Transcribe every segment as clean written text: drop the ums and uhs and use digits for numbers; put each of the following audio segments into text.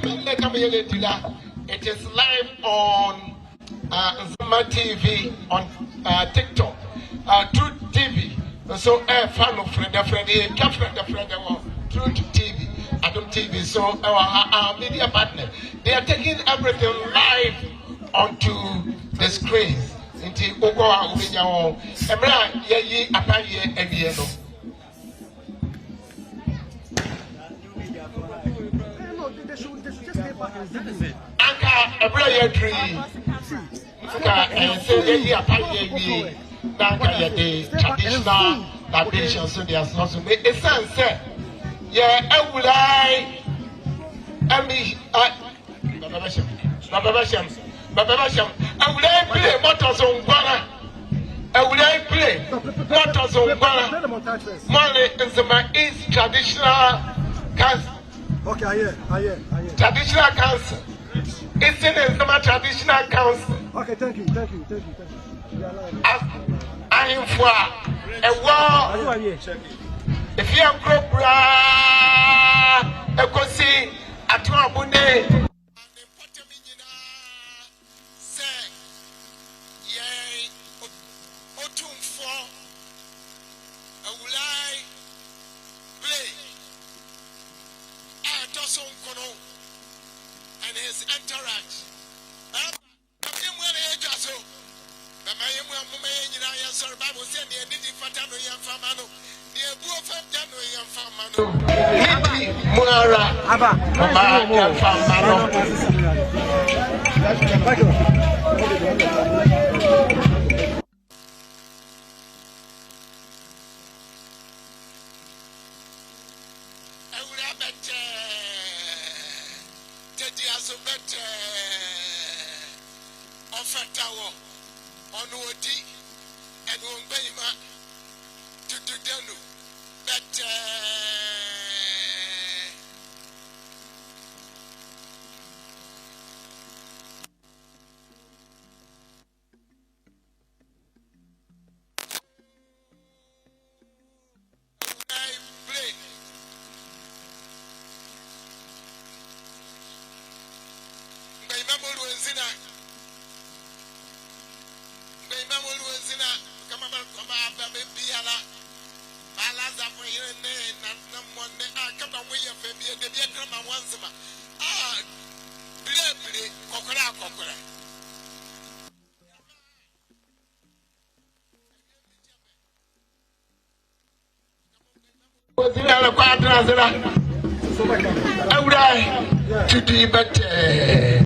It is live on Esiama TV on TikTok, Truth TV. So fan of friend, Truth TV, Adom TV. So our media partner, they are taking everything live onto the screens. Inti Ogoa Ubinyao, Emra Yayi Apaye Ebieno. Anka Emra Yadri, Anka and say Yayi Apaye Ebi, Nanka Yade, traditional traditions, so they are also made a sense. Yeah, Ewulai, Babasham, I will play motors on Guana. I will play motors on Guana. Money is my East traditional cancer. Okay, I hear. Traditional cancer. It's in my traditional council. Okay, thank you. I am for a war. If you are group, I could see at Twabune. And his entourage. And won't pay to do but to do better.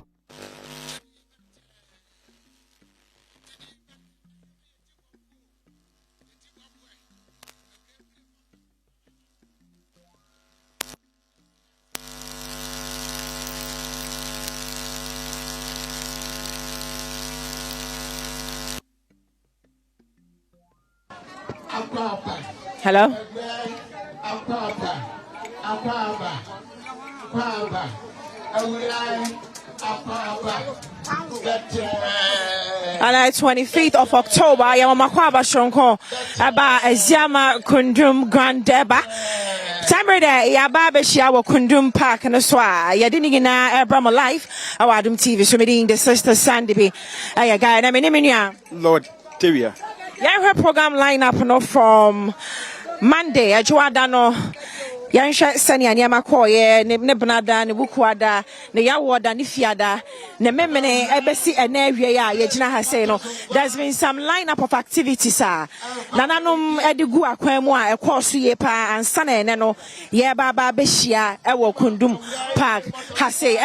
Hello? On the 25th of October, Yama Makwaba Shonko about Esiama Kundum Grand Deba. Time there, Yababa Shiawa Kundum Park and the Swa. Yadinigina Abraham Life, our Adom TV, so meeting the sister Sandy. I guy, I mean, Lord Terrier. Yeah, her program lineup no from Monday, Ajuadano. Yansha Sani and Yamakoye, Nebnada, Nebukwada, Neyawoda, Nifiada, Nemene, Ebesi, and Nevia, Yajina Haseno. There's been some lineup of activities, sir. Nananum Edigua Quemwa, a course yepa, and Sana Neno, Yababa Beshia, Ewo Kundum Park, Hase,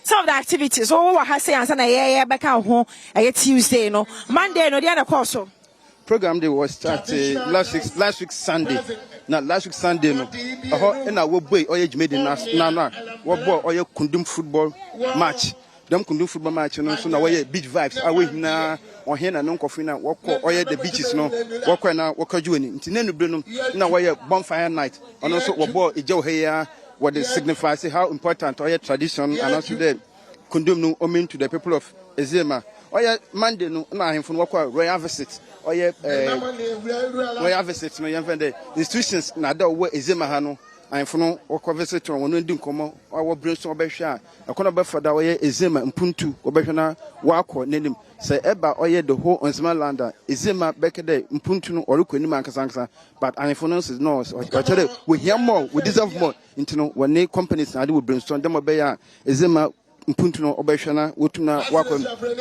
some of the activities, oh, Hase and Sana, back out home, Tuesday, no, Monday, no, the other course. Program day was started last week Sunday. Now last week Sunday no. And I will boy oye made in na. What boy oye Kundum football match. Them Kundum football match no so now we beach vibes. Away na on here na no coffee na walk oye the beaches no. Walk na walk journey. Nti nenu bre no na we bonfire night. And also what boy ejo here what they signify say how important oye tradition and also the Kundum no omen to the people of Esiama. Oye Monday no na him for walk royal visit. Oye royal visit no yam the institutions na da wo Esiama ha no I'm from or visit on one ending come our brains or besha. A corner for that way Esiama Mpuntu or Beshana Wako name say Eba Oye the whole on small lander Esiama Bekade Mpuntu or Lukunima Kasansa, but I'm for nonsense no or tell you we hear more, we deserve more into no when they companies and will brainstorm them obey Esiama Mpuntu or Beshana Wutuna Wako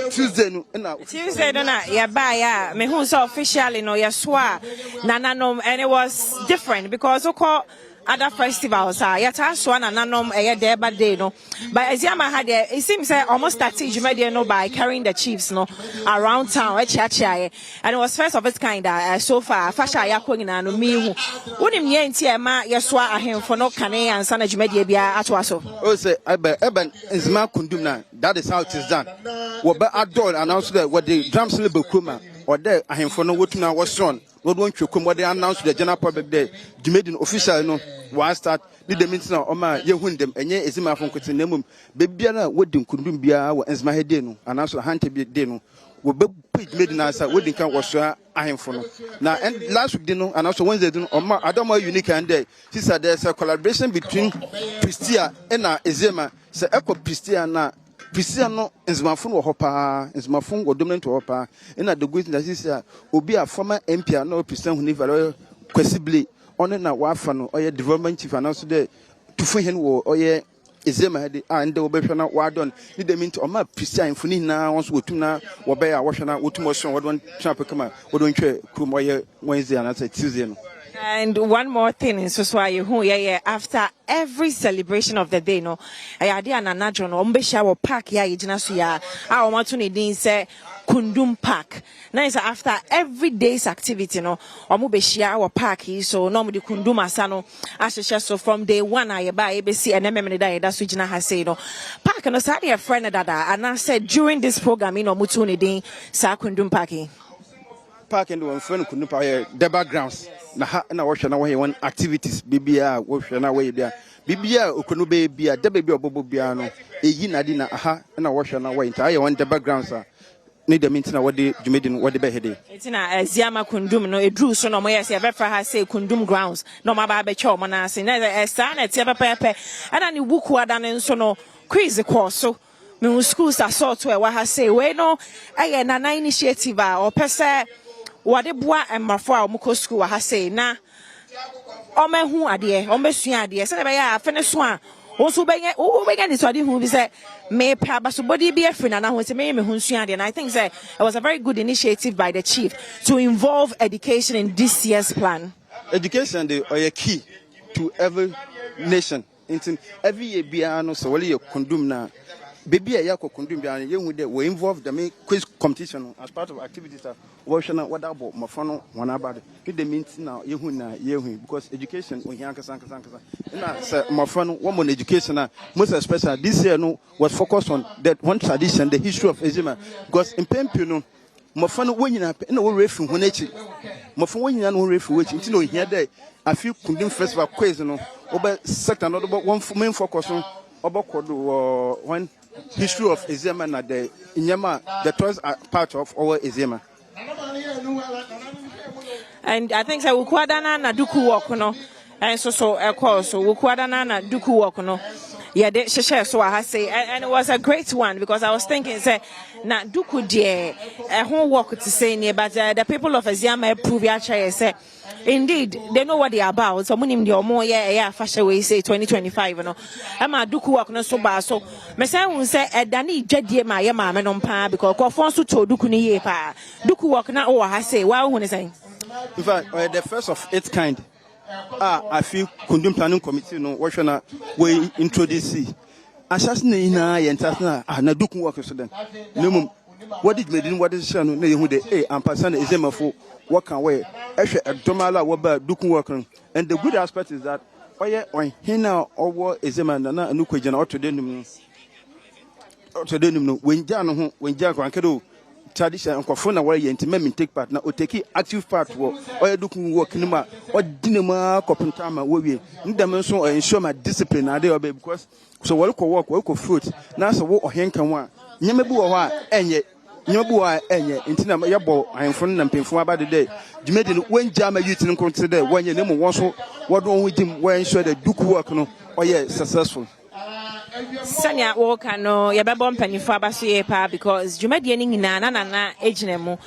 Tuesday no na ya ba ya me hu so officially no ya swa nananom, and it was different because other festivals yata so nananom there bad day no, but Esiama had it seems almost started Jumedi no by carrying the chiefs no around town and it was first of its kind so far fasha yakwo na no mi hu wonim ye ntia ma yeswa ahemfo no kane ansa na Jumedi bia atwa so oh say Eben Esiama Kundum na that is how it is done wo ba adol announce that what the drums le bekuma or there ahemfo no wotuna was on Lord won't you come what they announced to the general public there Jumedi official no one start need the meeting now Oma Yehun them and ye Esiama from Kutinum baby na wedding Kundum bia wa Esiama hedeno and also hante bi deno we be made in answer wedding can was ahemfo no now and last week deno and also Wednesday deno Oma Adom unique and there she said there's a collaboration between Pristia and Esiama say echo Pristia na Pristia no Esiama phone wo hopa Esiama phone wo dominant wo hopa and the good that is obi a former MP no Pristia hu ni value kwesibly on na wafa no oye development chief and also the to for hen wo oye Esiama hede and the obehwe na wadon ni dem nti o ma Pristia infuni na won so wotum na wo be ya wo hwe na wotum o so wodon champ kama wodon twa krum oye Wednesday and say Tuesday no. And one more thing in Soswaye who after every celebration of the day no I dey na najo no ombesha wo park ya yigina so ya a o mato ne din say Kundum Park. Now is after every day's activity no omo behia wo park yi so no mo de Kundum asano ahyehyɛ so from day 1 I ba e be see enemmem ne da so gina ha say no park no say a friend dada and I said during this program no mo to ne din sa Kundum Park park and one friend Kundum Park the backgrounds na ha na wo hwe na wo one activities bibia wo hwe na wo bia bibia okunu be bia de bibia obobo bia no eyi na di na ha na wo hwe na wo nta aye one the backgrounds need the meeting na what the Jumedi what the be hede etina Esiama Kundum no edru so no mo yes e be fra ha say Kundum grounds no ma ba be che o mo na ase na esa na tie pepepe ana ni buku ada ne nso no quiz course so me schools assault we wa ha say we no aye na initiative or pese wade boa emafo a omko school ha say na omehu ade omesua ade se be ya afene so a also benya this wadi hu bi say me pa baso body be afina na hu say me hu sua ade and I think say it was a very good initiative by the chief to involve education in this year's plan. Education they are key to every nation in every year bia no so wale Kundum na baby a yakọ Kundum bia ye hu de we involve the quiz competition as part of activities we shall not what about mafano one about it the means now ye hu na ye hu because education we here kasa na say mafano one education most especially this year no was focused on that one tradition the history of Esiama because in Pempi no mafano we nyina na we refi hu na chi mafano we nyina no refi we chi nti no here there I feel Kundum Festival quiz no over sector no one main focus on about one history of Esiama na the inyama the toys are part of our Esiama. And I think so ukwadana na duku work no and so of course so ukwadana na duku work no yeah they share so I say and it was a great one because I was thinking say na duku die whole work to say near but the people of Esiama prove actually say indeed they know what they are about so munim the omo yeah fashion we say 2025 no ama duku work no so ba so me say won say edani dwadie ma ye ma me no pa because ko fon so to duku ni ye pa duku work na o ha say wa hu ne say in fact the first of its kind I feel Kundum planning committee no what na we introduce assassin na ye ntasna na duku work so then no what did me what is no na ye hu de ampasa na Esiama fo what can we domala waba duku work and the good aspect is that oye on hina owo Esiama na anu kwagina otodenum no wenja no ho wenja kwankedo tradition nkofo na wari yenti me take part na oteki active part wo oye duku work ni ma odinema kopenta ma wo wie ndam so ensure my discipline na dey obe because so wali ko work wali ko fruit na so wo ohenka ho a nyeme bi wo ho a enye Nyobua enye intina yabo ahemfo na mpemfo aba de day dwumedi no wenjama youth no consider when ye nemu won wado with him when sure the duku work no oye successful. Sanya woka no yɛbɛbɔ mpanyinfo abaso yɛ pa because dwumadie ne nyinaa na egyina mu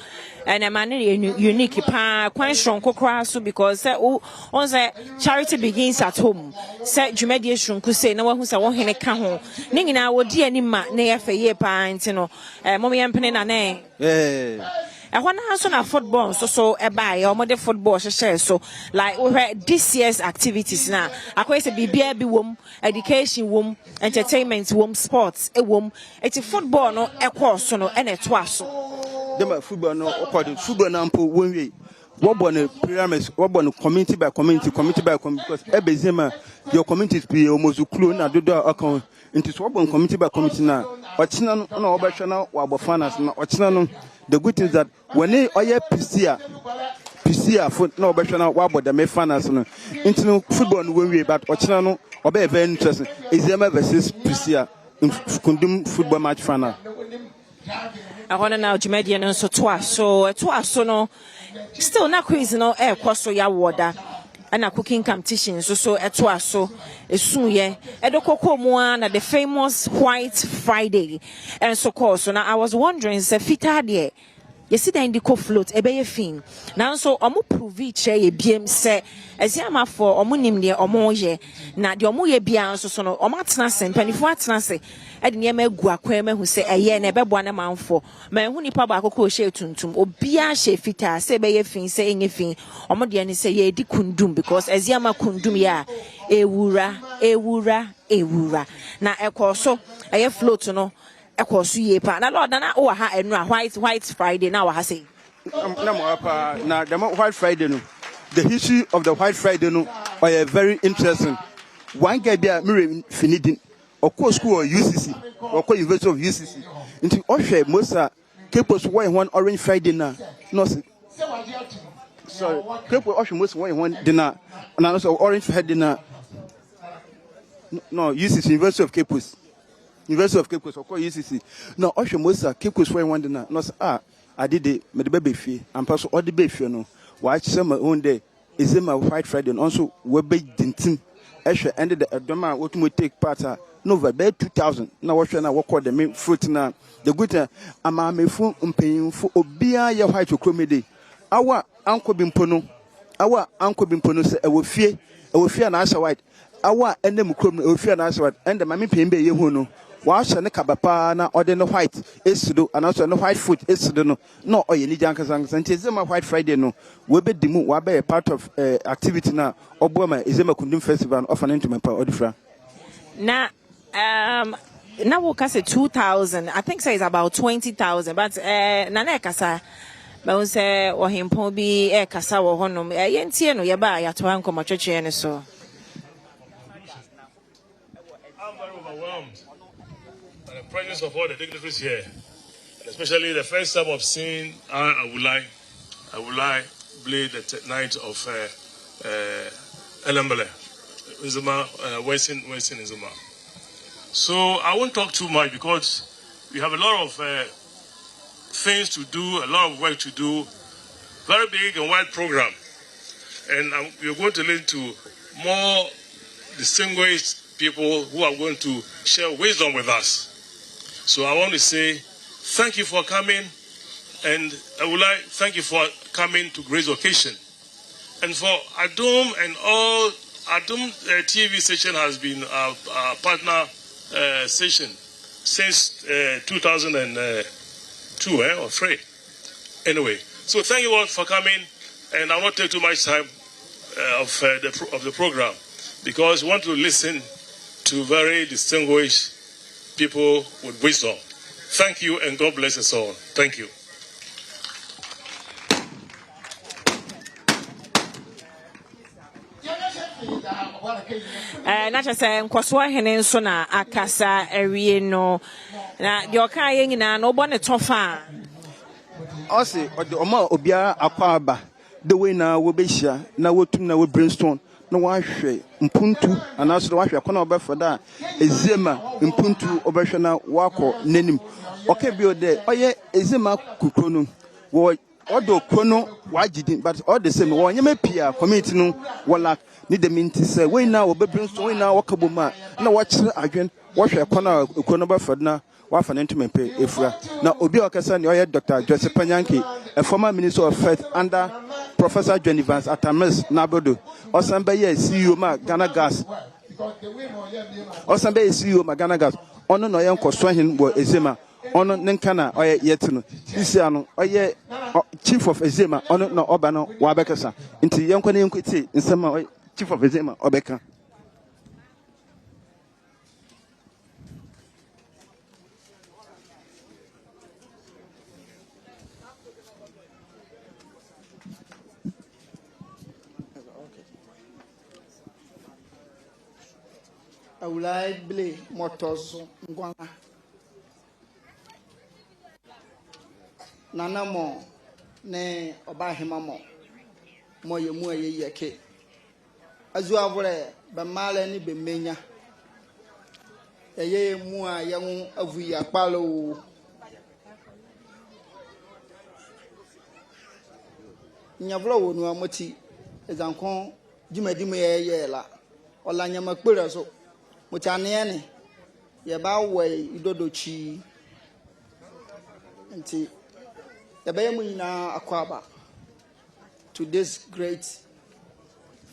and man unique pa kwan shronko kra so because on say charity begins at home say dwumadie shronko say na wahu say wo hene ka ho ne nyinaa wodi ani ma na yɛ fɛ yɛ pa nti no mom yɛ mpene na ne na so na football so eba ya omode football hye so like we this year's activities na akwai se bibia bi wom education wom entertainment wom sports wom eti football no course no na to aso dem football no according football na mpo wonwe what born pyramids what born community by community by community because ebezema your community be almost close na dodo account into what born community by community na ochina no na obehwe na wabofana na ochina no. The good thing is that when they are PCA foot no better now what the finance no into football no way but ochina no obe very interesting Esiama versus PCA in Kundum football match final. I want to now Jumedi no so twice so no still na quiz no so ya water and a cooking competition so so soon ye edokoko mu na the famous White Friday and so course so now I was wondering se fita de you see the indico float ebeye fin now so omo prove che ye biem se Esiama for omo nim de omo ye na de omo ye bia so no omo atena se mpanifo atena se ede ne ma gu akwan ma hu se eye na ebebo na manfo ma hu nipa ba akoko hye tuntum obia hye fita se ebeye fin se enye fin omo de ne se ye di kundum because Esiama kundum ya ewura na ekoso eye float no ekoso ye pa na lord na o ha enu a white Friday na wa ha say na mo pa na the White Friday no the history of the White Friday no are very interesting. One guy be finidin oko school or UCC oko University of UCC into ohwe mosa kepos one Orange Friday na no sorry kepo ohwe mosa one dinner na also Orange Friday na no UCC University of Capos oko UCC no ohwe mosa kepos one dinner no I did the me the baby fee and pass all the baby no watch some own day is in my White Friday and also we be dintim Esha ended the Adoma what we take part no about 2000 now what na work the main fruit na the good Amamere fu mpayim fu obia ya white comedy our uncle bimpono say e wo fie na asa white our enem krom e wo fie na asa white and the mami pembe ye hu no wa hye ne kabapa na ode no white esido and also no white foot esido no oye ni janka sanka Esiama White Friday no we be dimu wa be part of activity na oboma Esiama Kundum Festival of an intimate odifra na now we can say 2,000 I think say it's about 20,000 but na kasa ba say o himpo bi kasa wo honom ye ntie no ye ba ya to anko matwetwe ne so. I'm very overwhelmed by the presence of all the dignitaries here, and especially the first time of seeing I would like play the night of Amamere, Western Zuma. So I won't talk too much because we have a lot of things to do, a lot of work to do, very big and wide program, and we're going to listen to more distinguished people who are going to share wisdom with us. So I want to say thank you for coming, and I would like thank you for coming to Grace occasion. And for Adom and all, Adom TV station has been our partner station since 2002 or 3. Anyway, so thank you all for coming, and I won't take too much time of the program because we want to listen to very distinguished people with wisdom. Thank you, and God bless us all. Thank you. Na chase nkwaso hene nso na akasa ewie no na de oka ye nyina no obo ne tofa ose ode oma obia akwa aba the way na wo behia na wotum na wo brainstorm na wahwe mpuntu anaso wahwe kona obefa da Esiama mpuntu obehwe na wako nanim okay bi de oye Esiama kukro no wo odo kono wagidin but all the same wo nyema pia community no wala ni de minti say we na obebrin so we na wakaboma na wachire adwen wahwe kona kono obefa na wafa nentumempe efura na obi okasa ne oye Dr. Joseph Panyanki, a former minister of health under Professor John Evans Atamis Nabodo osambe ye CEO ma Ghana Gas osambe CEO ma Ghana Gas ono no ye nkoso hin bo Esiama ono nenka na oye yetino isia no oye chief of Esiama ono no oba no wa bekasa nti yenkwa ne yenkwiti nsema chief of Esiama obeka Awulai ble motors ngwana nana mo ne oba hema mo ye mu ayeyeke azu avore be male ni be menya ye mu a ye hu avuyi akpalo nyavlo wonu amoti ezankon jimadimu ye la ola nyama kpere so Mutanene yeba we idodochi nti yeba yemu ina akwaba to this great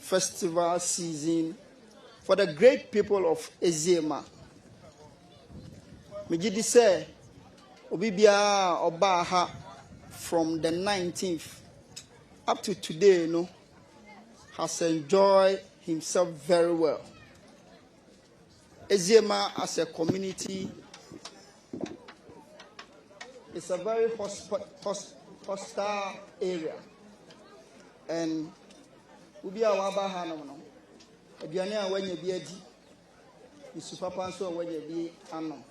festival season for the great people of Esiama. Mejidi say obibia oba ha from the 19th up to today has enjoyed himself very well. Esiama as a community is a very hostile area, and we be our bahano. Ebiania when you be a D, you super panso when you be ano.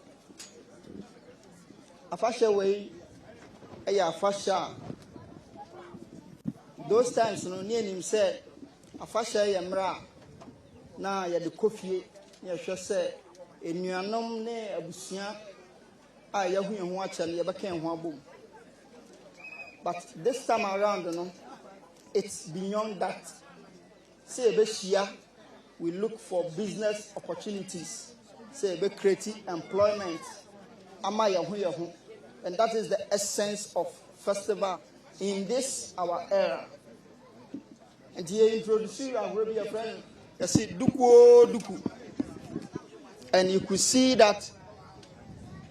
A fashion way, a fashion. Those times, no near him said, a fashion yamra, na ya the coffee. Yes, say, in your nom ne abusia, I yahu and watch and yabakan boom. But this time around, it's beyond that. Say, Beshia, we look for business opportunities, say, be creative employment, ama yahu, and that is the essence of festival in this our era. And here introduce you and will be a friend. You see, duku. And you could see that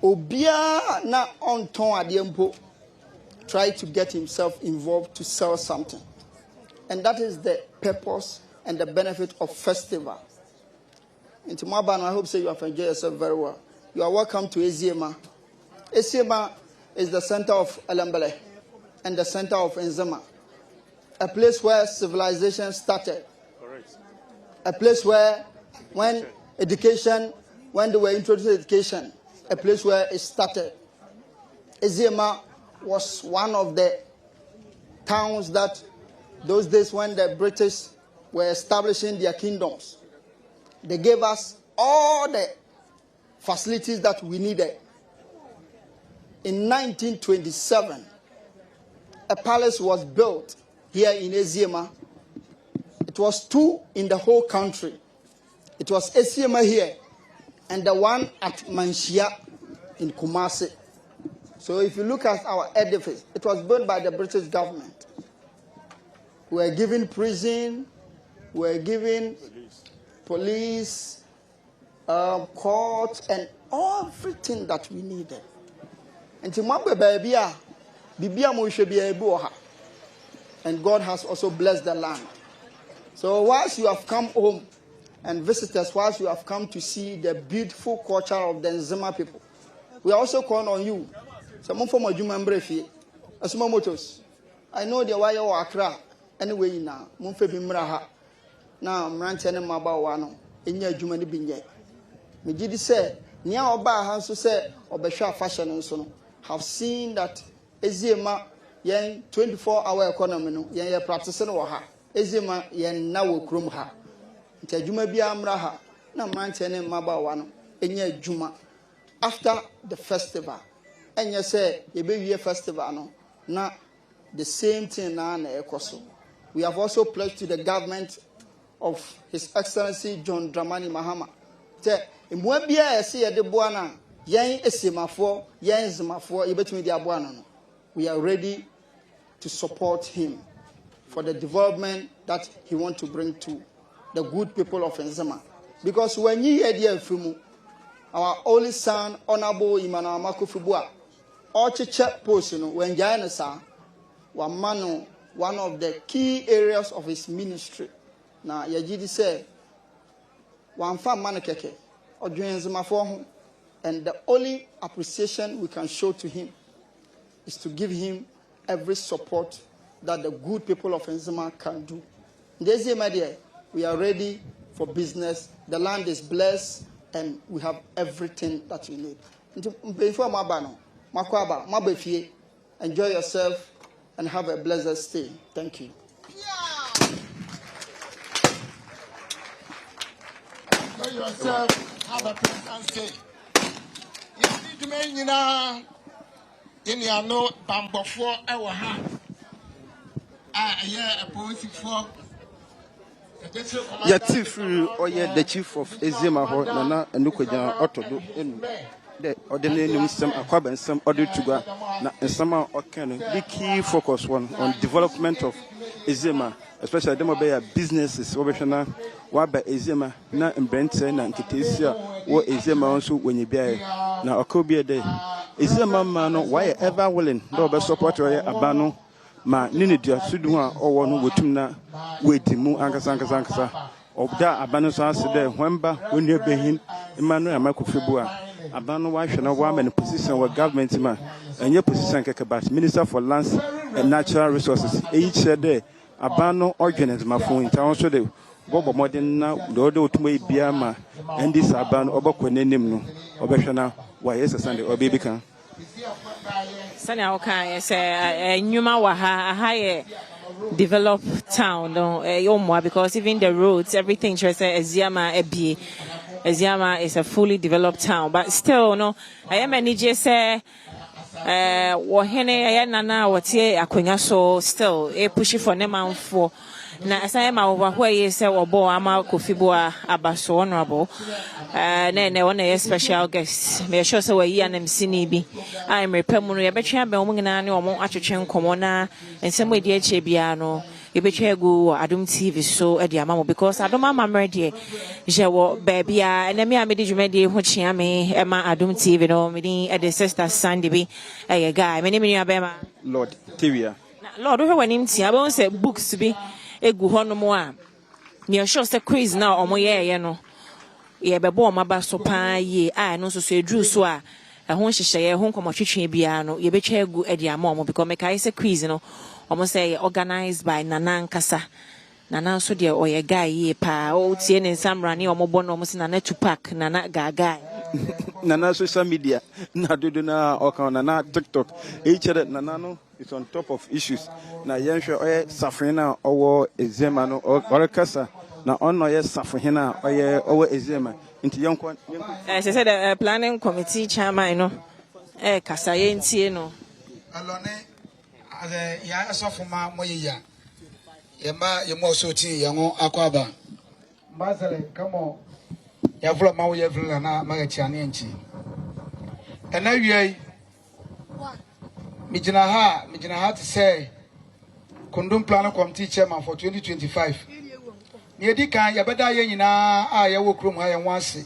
Obia na onton adiempo tried to get himself involved to sell something. And that is the purpose and the benefit of festival. And to my band, I hope so you have enjoyed yourself very well. You are welcome to Esiama. Esiama is the center of Elembele and the center of Nzema. A place where civilization started. Correct. A place where when they were introduced to education, a place where it started. Esiama was one of the towns that those days when the British were establishing their kingdoms, they gave us all the facilities that we needed. In 1927, a palace was built here in Esiama. It was 2 in the whole country. It was Esiama here and the one at Manshia in Kumasi. So if you look at our edifice, it was built by the British government. We were given prison, we were given police, court, and everything that we needed. And God has also blessed the land. So once you have come home, and visitors, whilst you have come to see the beautiful culture of the Nzema people, we are also calling on you. Some form of human breath, as motors. I know the wire or Accra. Anyway, now, Munfe Bimraha. Now, I'm ranting about one in your human being. Mijidi said, near Oba has to say, Obesha fashion and so have seen that Esiama, yen 24-hour economy, yen practicing or her. Esiama, yen now krum her. nti adwuma bi amra ha na mrante ne mmabaawa no enye adwuma after the festival enye say yebewie festival no na the same thing na ekoso. We have also pledged to the government of His Excellency John Dramani Mahama te mwa bia ese ye de boa na yen esimafo yen zimafo yebetumi de aboa no. We are ready to support him for the development that he wants to bring to the good people of Nzema. Because when you hear the Fumu, our only son, Honorable Emmanuel Makufibua, all church person, when Jainasa, one of the key areas of his ministry. Now, Yajidi said, one fam manakeke, or Nzema for him, and the only appreciation we can show to him is to give him every support that the good people of Nzema can do. We are ready for business. The land is blessed and we have everything that we need. Enjoy yourself and have a blessed stay. Thank you. Enjoy yourself, have a pleasant stay. In your no bamboo for our hand. Yatif or the chief of Esiama Nana and Nukojan Otodo the ordinary some aquab and some other to and some the key focus on development of Esiama, especially Demobea businesses over what by Esiama na and Brenton and Kitesia or Esiama also when you bear now a cobia day. Esiama man why ever willing no support or abano ma nini dia sudua owo no wotumna wedimu ankasa obda abano so asede hwemba woni ebehin Emmanuel Amakufibua abano wa hwe na wa man position wa government ma enye position keke but Minister for Lands and Natural Resources each said abano organize ma fo nta so de bobo modern na do otuma bia ma endi sabano obakọ nenim no obehwe na wa yes Sunday obebi kan Sanya okay say nyuma wa ha developed town no because even the roads everything just say Esiama is a fully developed town but still no I am any say wo hene nana wotie akonya so still push for neman for na asayema over where you say obo ama Kofibua abaso honorable na one special guest me sure say we anamsi ni bi I'm repemu ya betwa be omo ngina ne omo atwetwe nkomo na ensem we die che bia no e betwa gu Adom TV so e dia mamo because Adom Amamere de je wo baby a na me amedi dwumadi ho chia me e ma Adom TV no me din e de sister Sandy bi e guy me ni me abema Lord Tivia Lord we wanim tia be won say books bi egu honomo a me sure say quiz na omo ye no ye bebo omaba so pa ye a no so edru so a ho hyehyeye ho nkomotwetwe bia no ye betwa egu e dia ma omo because me kai say quiz no omo say organized by Nana Nkasa Nana so de oye guy ye pa o tie ne samra ne omo bo no omo say Nana Tupac Nana gaga Nana social media na dodo na oka Nana TikTok each other Nana no is on top of issues na yenhwe oye safrina owo Esiama no orekasa na ono ye safrina oye owo Esiama inti yonkon say the planning committee chairman no kasa ye ntie no alone ya asofuma moyiya yemba yemo so tin yengo akwaba mbazale kamo ya vula mawo ya vula na magachi ne nchi ena wiei mijina ha to say Kundum Planning Committee chairman for 2025 ne di kan ya beda ye nyina a ya wo krom ha ye wanse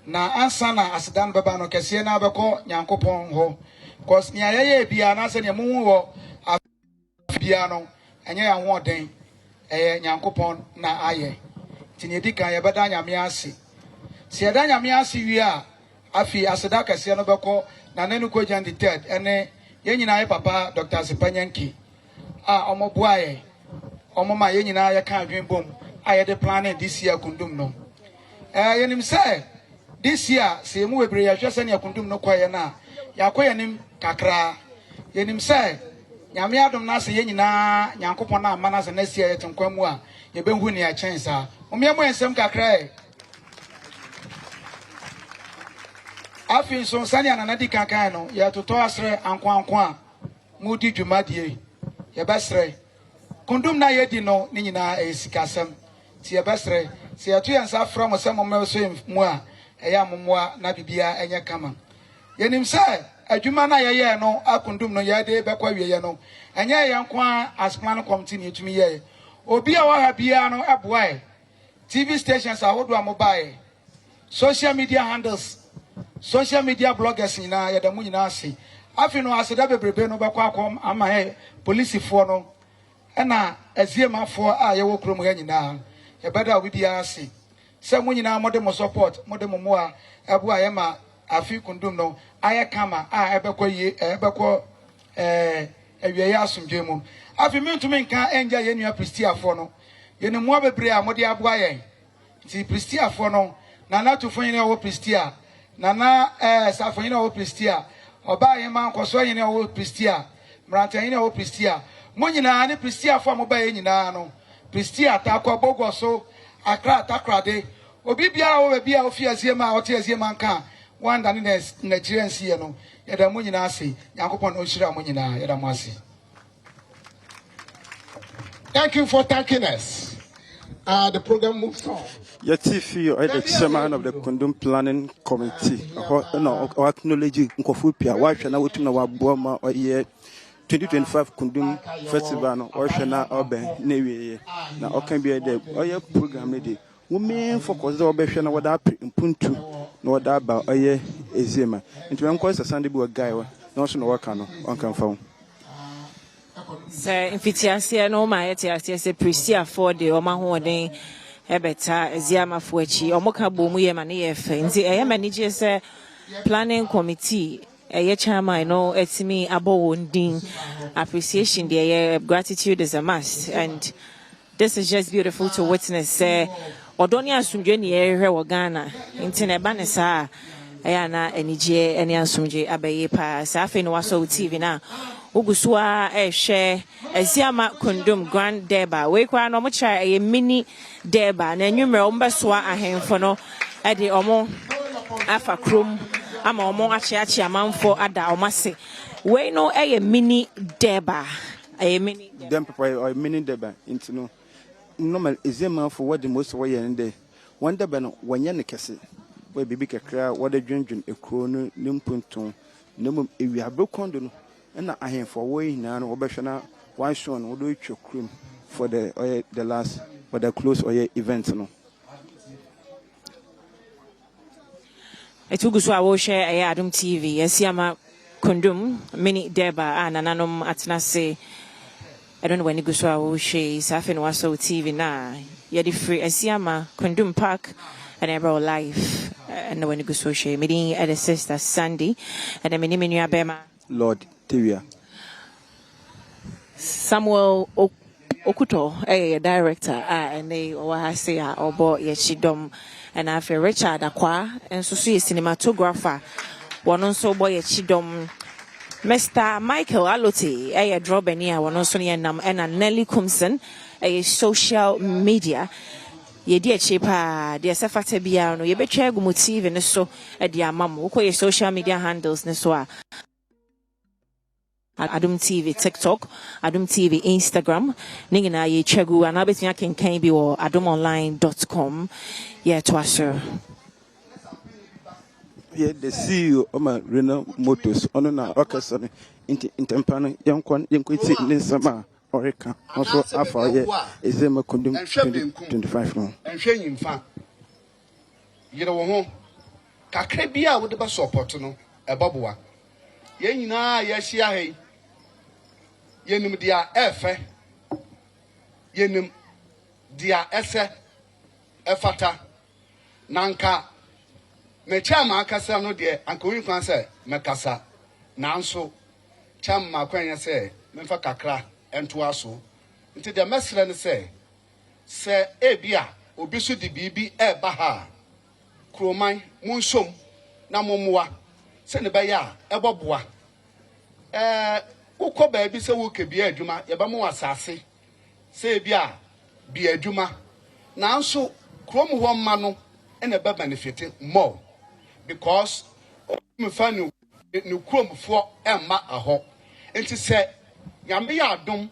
na ansa na asedan baba no kese na abekọ Nyankopon ho cause ne ayeye bia na se ne mu wo bia no enye ya ho den Nyankopon na aye ti ne di kan ya beda nyame ase se ya da nyame ase wi a afi aseda kese no bekọ na nanu ko jan the third ene ye nyina ye papa Dr. Sipanyanki omobuaye omoma ye nyina ye kan adwen bom aye de planning this year Kundum no yenim say this year se mu webre ya hwese ne Kundum no kwaye na yakoye nim kakra yenim say nyame adom na se yenyina nyankopon na amana se na sia yetenkwa mu a ye benhu ne ya chensa omiamo ensem kakra afi so sani anana di kankan no ye toto asre anko a mudi dwumadie ye besre kundum na ye di no ne nyina esikasem ti ye besre se ye to yansa fra mo se mo meso mu a eya momoa na bibia enye kama yenim se adwuma na ye no akundum no ye de bekwa wiye no enye ye nko asplan committee ni etumi ye obi a wa ha bia no eboa TV stations awodo amobae social media handles social media bloggers na ye da mu nyina ase afi no ase da bebrebe no bekwa akom ama police fo no na Esiama fo a ye wo krom ya nyina ye beda obi bia ase se mu nyina mo de mo support mo de mo mo a eboa ye ma afi kundum no aye kama a ebekọ ewie ya asomdwe mu afi mentumi nka enja ye nua pristiafo no ye ne mo bebre a mo de aboa ye ti pristiafo no na na to fonyine wo pristia na na safonyine wo pristia oba ye man koso yine wo pristia mranta yine wo pristia mo nyina ne pristiafo mo ba ye nyina no pristia ta kwa bogoso akra takrade obi bia wo bia ofi Esiama o te Esiama nka wanda ne Nigerian sie no ye da mo nyina ase yakopon o shira mo nyina ye da mo ase. Thank you for thanking us. The program moves on. Your TV, the chairman of the Kundum Planning Committee, no, acknowledge Nkofupia, why shall I would know Boma or year 2025 Kundum Festival, or shall I obey Navy? Now, I can be a day, or your program ready. Women focus on Beshana, what up in Puntu, no doubt about a year Esiama. And to encourage a Sunday boy guy, no sooner work on phone. Sir, Infitiasia no my etiasia Pristia for the Omahone Ebeta Esiama Fuechi, Omoka Bomuye Mani Fenzi, a manager planning committee, a chairman, no, it's me about ding appreciation, the gratitude is a must, and this is just beautiful to witness. Odonia Sumjeni area Ghana, Internet Banesa, Ayana, Enije, and Yansumje Abaye Pa, Safin Waso TV now. Uguswa share Esiama Kundum Grand Deba. We kwa no mucha a mini deba. Na numero mbaswa ahemfo no e de omo afa krom ama omo achiachi amanfo ada omase. We no a mini deba. A mini dem papa or mini deba into no normal Esiama for what the most way in there. One deba no wanya ne kese. We bibi kakra what the dwendwen ekro no nimpunton. No ewi abrokondo no. And I have for way now, Obeshana, one son will do it your cream for the last, for the close or event. No, it took us to share a Adom TV, Esiama Kundum, mini deba, and anonymous atnase. I don't know when you go to our share, Safin Waso TV now. Yet free Esiama Kundum Park and ever life. And when you go to share, meeting at the sister Sunday, and the mini menu Abema. Lord Tivia Samuel Okuto, a director, and they say obo yechidom, and I feel Richard Aqua, and so see a cinematographer, one also boy yechidom, Mr. Michael Alote, a drobenia, one also nam, and Nelly Kumson, a social media. Ye dear cheaper, dear Safate Biano, ye betray motive and so a dear mam, who social media handles Neswa. Adom TV TikTok, Adom TV Instagram, Ningina ye chegu and abetia can be or adomonline.com. Yeah, to us, sir. Yeah, the CEO of my Renault Motors on our orchestra in Tempano, young one, young quit in summer, Orica, also after Esiama Kundum 2025. And shame, fan. You know, Kakrebia would be so portuno, a babua. Yenina, yes, ya. Yenum dia efe yenum dia ese efata nanka me chama akasa no de anka wi kwan se me kasa nanso chama kwan se me fa kakra ento aso nti de mesre ne se ebia obi so di bibi e ba ha kroman munsom na momwa se ne ba ya eboboa Wokɔ baabi sɛ woke bi adwuma yɛbɛmo asase sɛ bi a bi adwuma nanso krom hɔ ma no ene be benefit more because me fa no kromfo emma aho enti sɛ nyame ya adom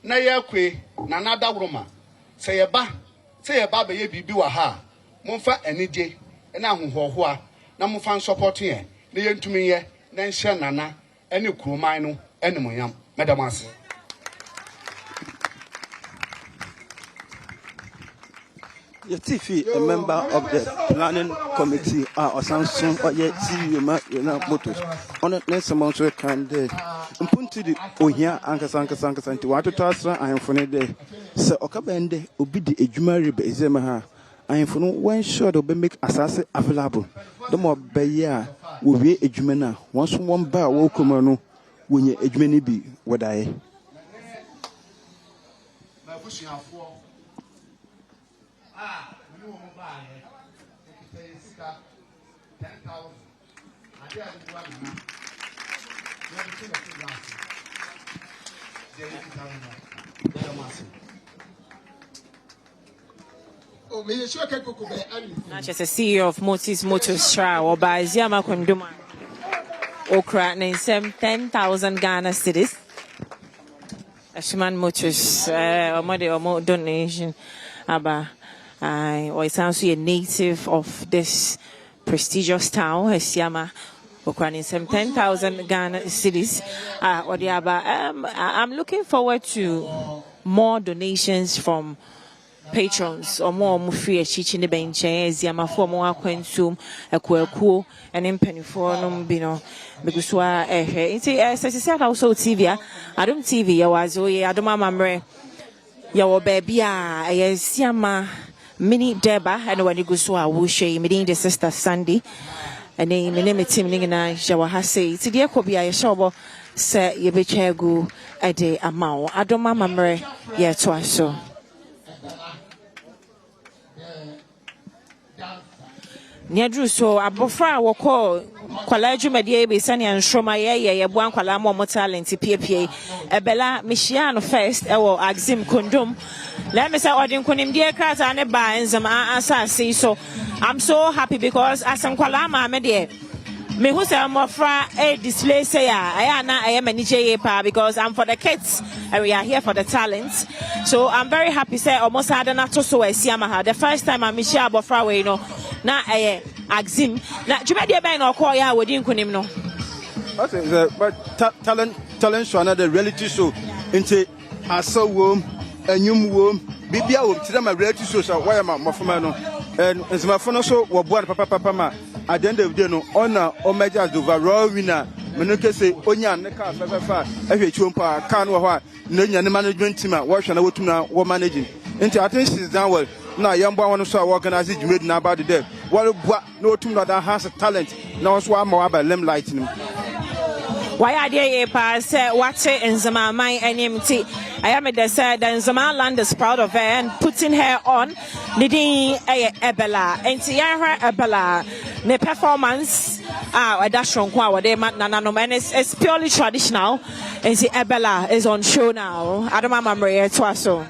na yɛkwe na nadawroma sɛ yɛba be ye bibi wa ha momfa anigye na ahohoho na momfa support yɛn na yɛntumi yɛ na nhyɛ nana ene kroman no ene monyam madam ase. Your TV, a member of the planning committee, or Samsung, or yet CEO Motors. On the next amount of kind day. Umpunti the Ohia, Anka and to Water Tassa, I am for a day. Sir Okabende, Obidi, a Jumari, Esiama. I am for no one short of make assassin available. The more Baya will be a Jumena. Once one bar will come on when you a Jumeni be what I. Not just a CEO of Motors Trial or by Esiama Kundum Okra name 10,000 Ghana cedis. Ashman Motors or more donation about or it sounds to be a native of this prestigious town, Esiama Okra name 10,000 Ghana cedis. Or the I'm looking forward to more donations from patrons or more free teaching the bench Esiama for more quentum a quaku and impany for bino because it's also TV Adom TV ya was Adom Amamere ya baby Esiama mini deba and when you go so I will share meeting the sister Sandy and then my name is Tim Ningina Jawahase it's dear Kobe I show say ye be chegu a day amount Adom Amamere ya twice so. Niadru so abofra woko kwala dwumade be sane anhroma ye boan kwala mo talent pie ebela mehia no first ewo Exim Kundum let me say odin kunim die krata ne ba enzama asase so I'm so happy because asem kwala ma me de me who say amofra a display say I am an pa because I'm for the kids and we are here for the talents. So I'm very happy say almost had an ato so Esiama the first time I'm share abofra we no na Exim na dwumade be na okọ ya wodi nkunim no. But talent show another reality show into asa wom anyum wom bibia wom tira ma reality show so why am mafoma no and nsmafo so wo boa papa ma at the end of the day no honor omeja the overall winner menoke say onya ne ka fefa ehwe chuompa ka no ho no nya ne management team a wo hwe na wotum na wo managing into I think she's done well na yamba one so organize Jumade na about the day wo boa no wotum na that has talent na so ama wa ba limelight nim. Why are they pass what in Zama my NMT? I am the said and Zama land is proud of her and putting her on needing a Ebela and Tiara Ebela the performance a dash on kwa they no and it's purely traditional and the Ebela is on show now. Adom Amamere twaso.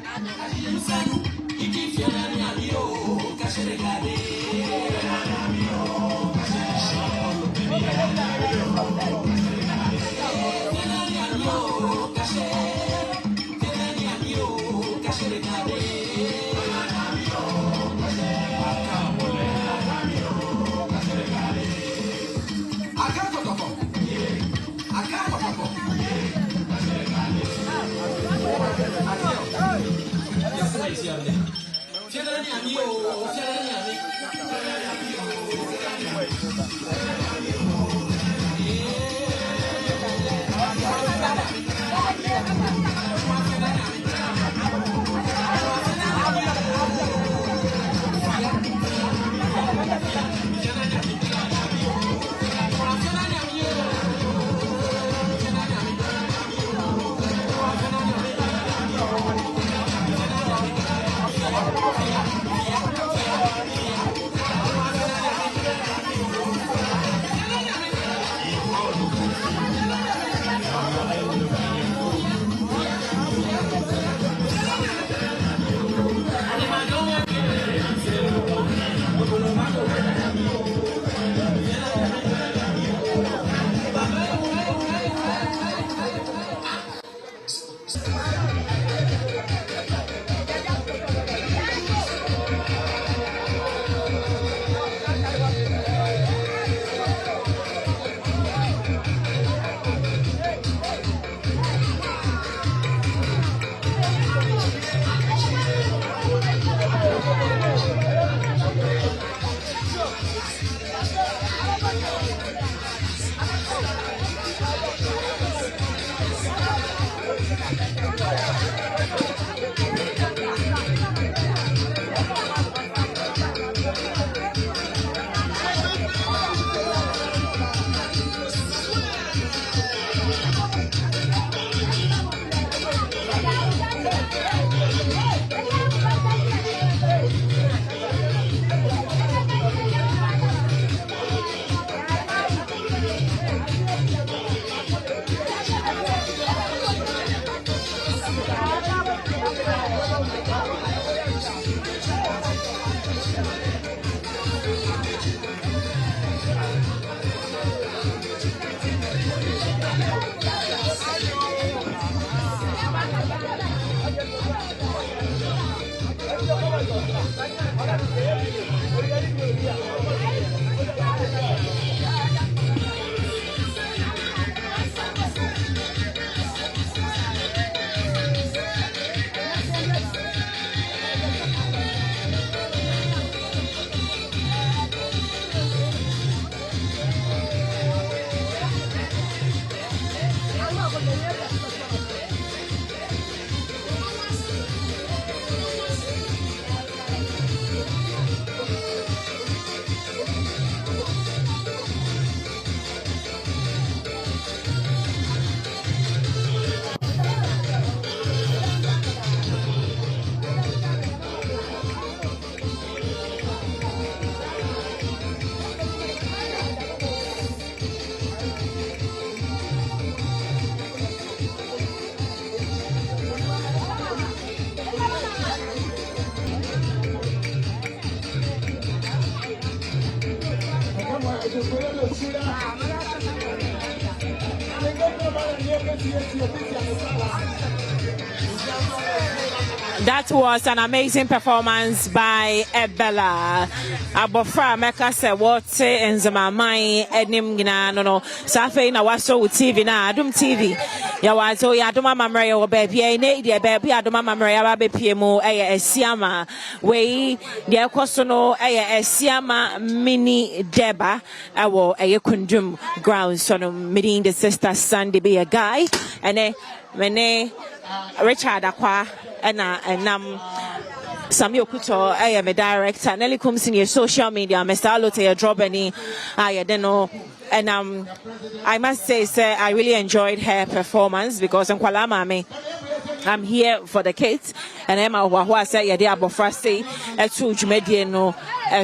That was an amazing performance by Ebella. Abofra Meka se wote enzema mai enim gina no safe na waso TV na Adom TV. Ya wazo ya Adom Amamere wo baby ne de baby Adom Amamere ya ba bepie mu eye Esiama we de ekoso no eye Esiama mini deba awo eye Kundum ground so no meeting the sister Sunday be a guy and mene Richard Akwa and Samuel Kuto, I am a director. Nelly comes in your social media, Mr. Alote, your job, and I don't know. And I must say, sir, I really enjoyed her performance because I'm here for the kids, and Emma Wahua said, "Yeah, they are bofrasti at Mediano."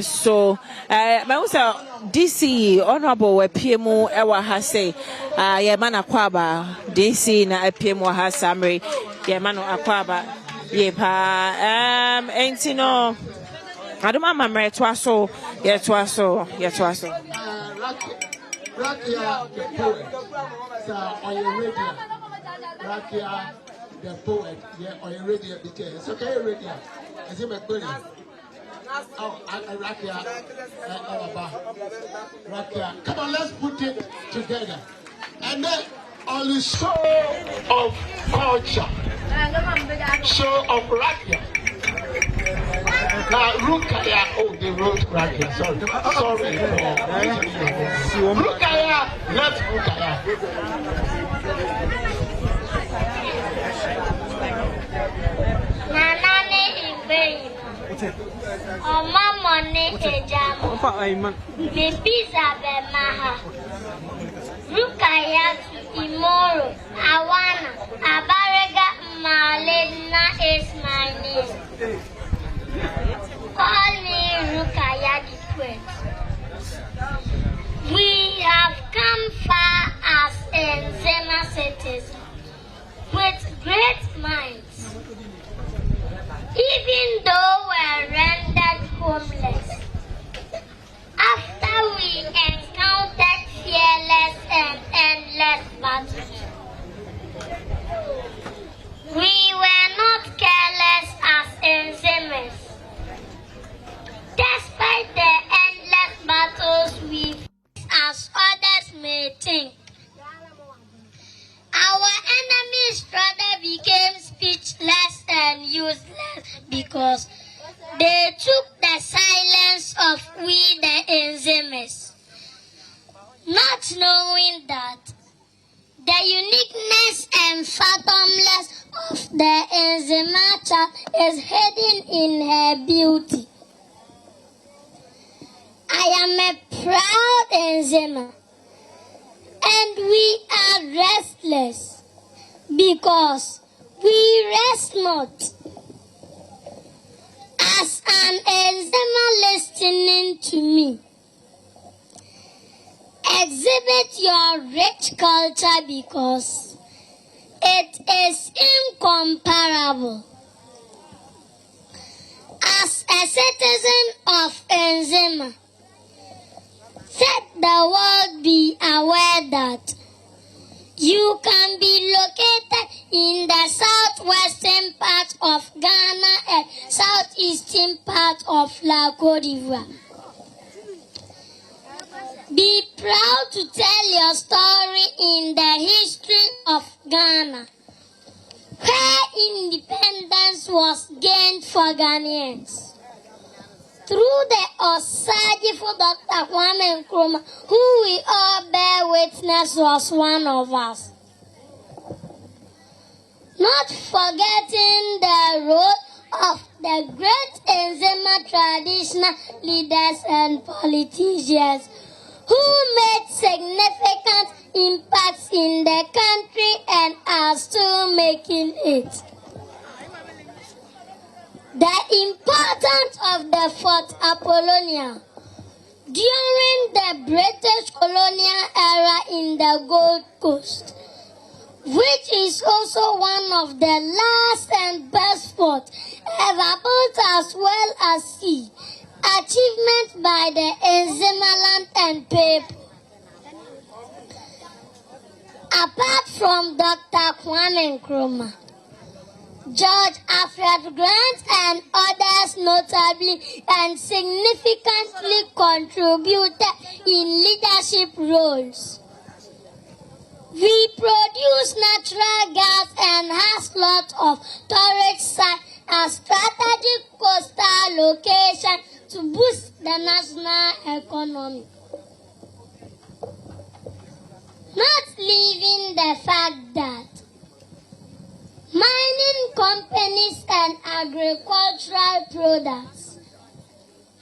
So, also DC Honorable PMO Ewa Hase, Yamana Kwaba, DC na PMO Hasamri, Yamano Akwaba, Yepa, Entino. I don't mind my marriage twaso, yet twaso. Rakia the poet, sir, on your radio. Rakia the poet, yeah, on your radio. It's okay, radio. Is it McBurney? Oh, Rakia, Rakia. Come on, let's put it together. And then on the show of culture, show of Rakia. Now, Rukaya, oh, they wrote Rakia, sorry. Rukaya, let's Rukaya. Nanane Ibe, Omamone Ejamo, Bibiza Bemaha, Rukaya Imoro, Awana, Abarega Malena is my name. Call me Rukaya the Queen. We have come far as Enzema cities with great minds, even though we're rendered homeless. After we encountered fearless and endless battles, we were not careless as Enzemas. Despite the endless battles we face as others may think, our enemies rather became speechless and useless because they took the silence of we the Enzemas, not knowing that the uniqueness and fathomless of the Enzema is hidden in her beauty. I am a proud Enzema, and we are restless because we rest not. As an Enzema listening to me, exhibit your rich culture because it is incomparable. As a citizen of Enzema, let the world be aware that you can be located in the southwestern part of Ghana and southeastern part of La Côte d'Ivoire. Be proud to tell your story in the history of Ghana, where independence was gained for Ghanaians. Through the Osagifo Dr. Kwame Nkrumah, who we all bear witness was one of us. Not forgetting the role of the great Enzema traditional leaders and politicians who made significant impacts in the country and are still making it. The importance of the Fort Apollonia during the British colonial era in the Gold Coast, which is also one of the last and best forts ever built as well as sea, achievement by the Enzema land and people. Apart from Dr. Kwame Nkrumah, George Alfred Grant and others notably and significantly contributed in leadership roles. We produce natural gas and has lot of storage sites as strategic coastal location to boost the national economy. Not leaving the fact that mining companies and agricultural products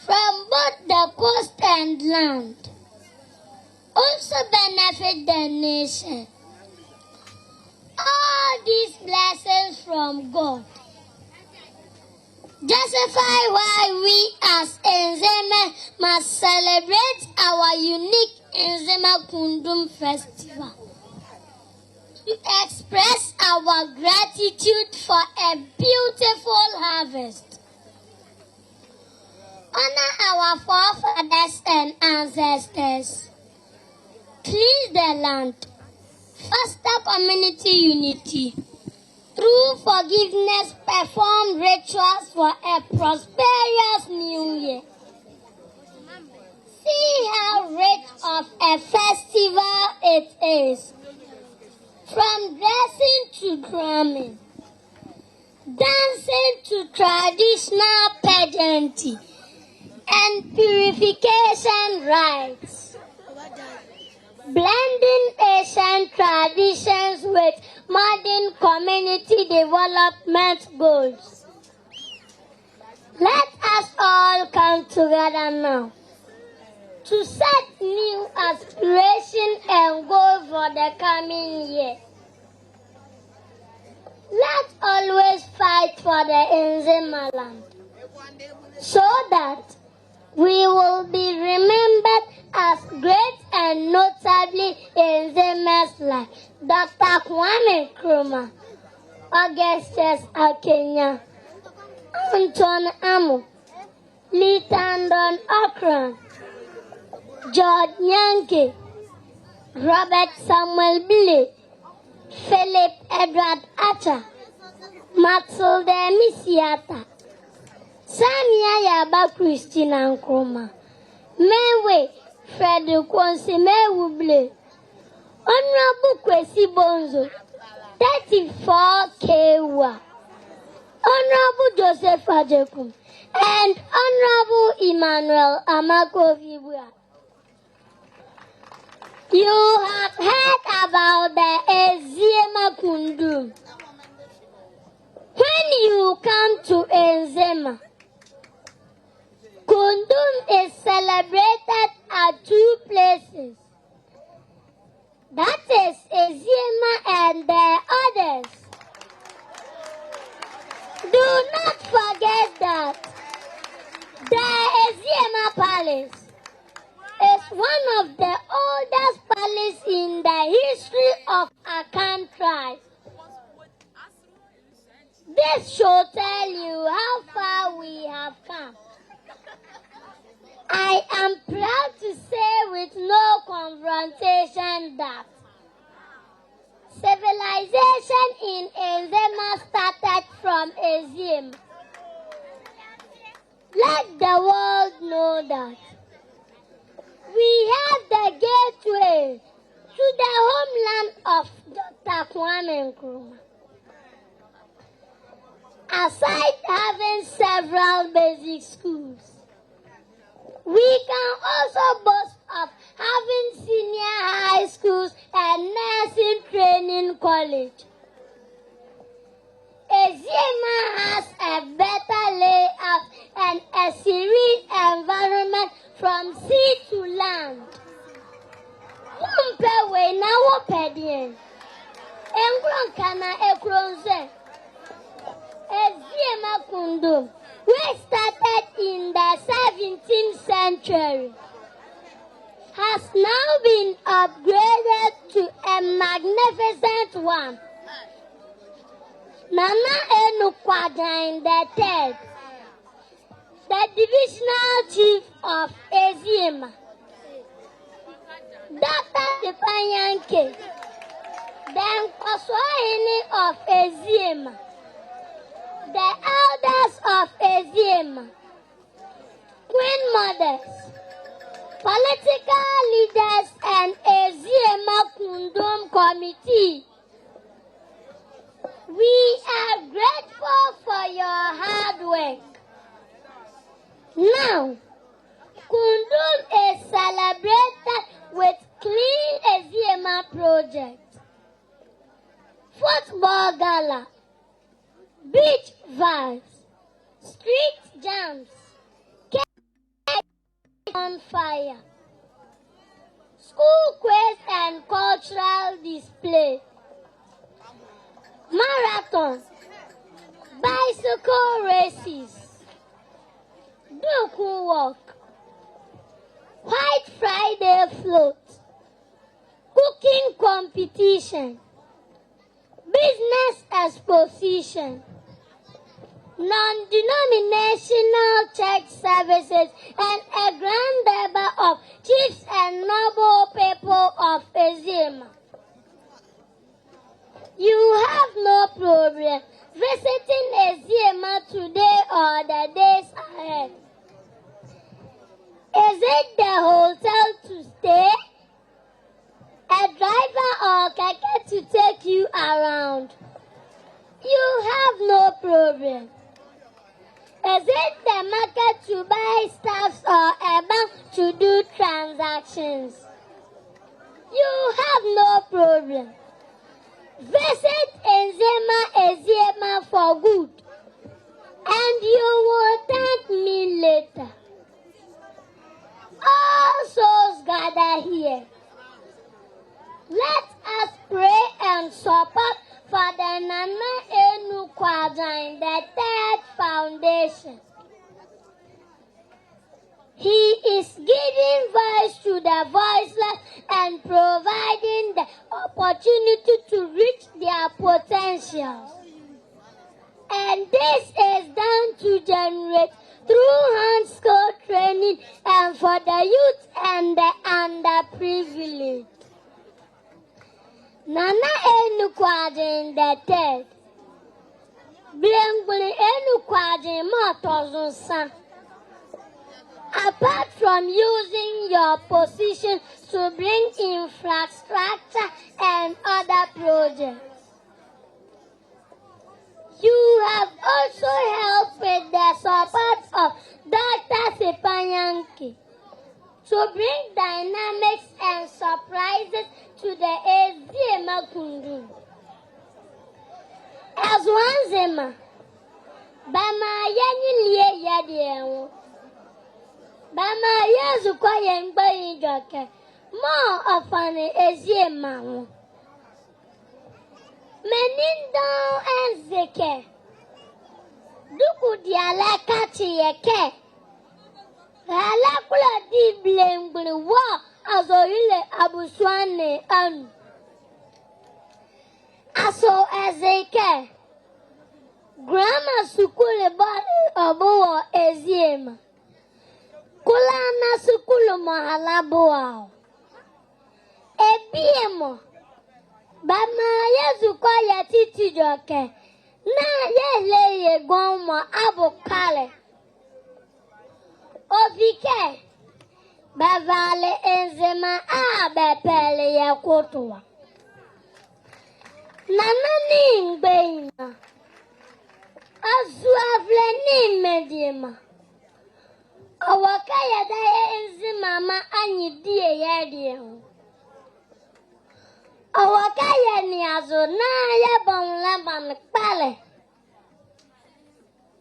from both the coast and land also benefit the nation. All these blessings from God justify why we as Enzema must celebrate our unique Esiama Kundum Festival to express our gratitude for a beautiful harvest. Honor our forefathers and ancestors. Cleanse the land. Foster community unity. Through forgiveness, perform rituals for a prosperous new year. See how rich of a festival it is. From dressing to drumming, dancing to traditional pageantry and purification rites, blending ancient traditions with modern community development goals. Let us all come together now to set new aspiration and goal for the coming year. Let's always fight for the Enzema land so that we will be remembered as great and notably Enzemas like Dr. Kwame Nkrumah, Augustus Akenya, Anton Amo, Litandon Okran, George Yankee, Robert Samuel Billy, Philip Edward Acha, Matilda Misiata, Samia Yaba Christina Nkrumah, Mewe Frederick Konsime Wuble, Honorable Kwesi Bonzo, 34 Kewa, Honorable Joseph Ajekum, and Honorable Emmanuel Amako Vibua. You have heard about the Esiama Kundum. When you come to Enzema, Kundum is celebrated at two places. That is Esiama and the others. Do not forget that the Esiama Palace is one of the oldest palaces in the history of Akan tribe. This should tell you how far we have come. I am proud to say with no confrontation that civilization in Enzema started from Esiama. Let the world know that we have the gateway to the homeland of Dr. Kwame Nkrumah. Aside having several basic schools, we can also boast of having senior high schools and nursing training college. Esiama has a better layout and a serene environment from sea to land. Umpewe na wopedien. Engron kana ekronze. Esiama Kundum, which started in the 17th century, has now been upgraded to a magnificent one. Nana Enukwajan III, the divisional chief of Esiama, Dr. Yanke, Then Kosoini of Esiama, the elders of Esiama, Queen Mothers, political leaders, and Esiama Kundum Committee. We are grateful for your hard work. Now, Kundum is celebrated with Clean Esiama project, football gala, beach vibes, street jams, cake on fire, school quiz and cultural display, marathon, bicycle races, duku walk, White Friday float, cooking competition, business exposition, non-denominational church services, and a grand number of chiefs and noble people of Esiama. You have no problem visiting Esiama today or the days ahead. Is it the hotel to stay? A driver or keke to take you around? You have no problem. Is it the market to buy stuffs or a bank to do transactions? You have no problem. Visit Esiama for good, and you will thank me later. All souls gather here. Let us pray and support for the Nana Enu Quadrant, the third foundation. He is giving voice to the voiceless and providing the opportunity to reach their potentials. And this is done to generate through hand-skill training and for the youth and the underprivileged. Nana Enu Quadrant the third. Blenguli Enu Quadrant Motozunsan. Apart from using your position to bring infrastructure and other projects, you have also helped with the support of Dr. Sepanyanki to bring dynamics and surprises to the Esiama Kundum. As one Zema, Bama Yanyi Liye Yadienu. Bama Yazu Koyen Boy Joke, more of an Esiama. Menindo and Zeke, Duku Diala Kachiyeke, Halakula di Blembri wa Azoile Abuswane Anu. Aso Ezeke, Grammar Sukule Body Obo Esiama. Kulana Sukulu Mahalaboa. Ebiemo. Bama Yezu Koya Titi Joke. Na ye Goma Abokale. Ovike. Bavale Enzema Abepele Yakotua. Nanani Ngbeina. Azuavle ni Medima. Awakaya da Enzimama Anyi Die Yadion. Awakaya ni azo na ya bonlamba mkpale.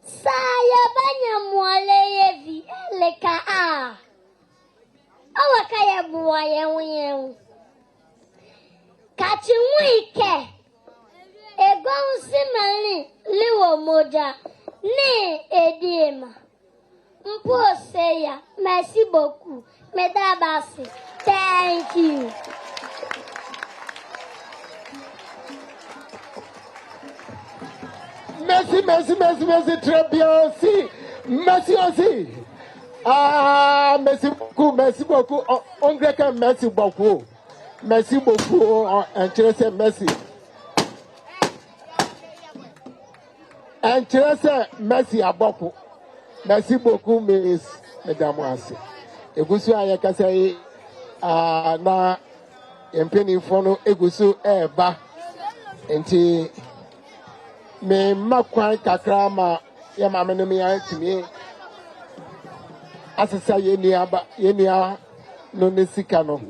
Sa ya banya mwale yevi eleka a. Awakaya buwa yewu. Kachi mwike. Egon simani liwo moja. Ne edema. Mposeya. Merci beaucoup. Medabasi. Thank you. Merci, très bien aussi. Merci aussi. Ah, merci beaucoup. On dirait que merci beaucoup. merci beaucoup intéressé merci intéressé merci à beaucoup merci beaucoup mesdames assez egusu ayakasa yi na empenifo no egusu eba enti me makwan kakra ma ya mama no me antimi asesa yenia no ne sika no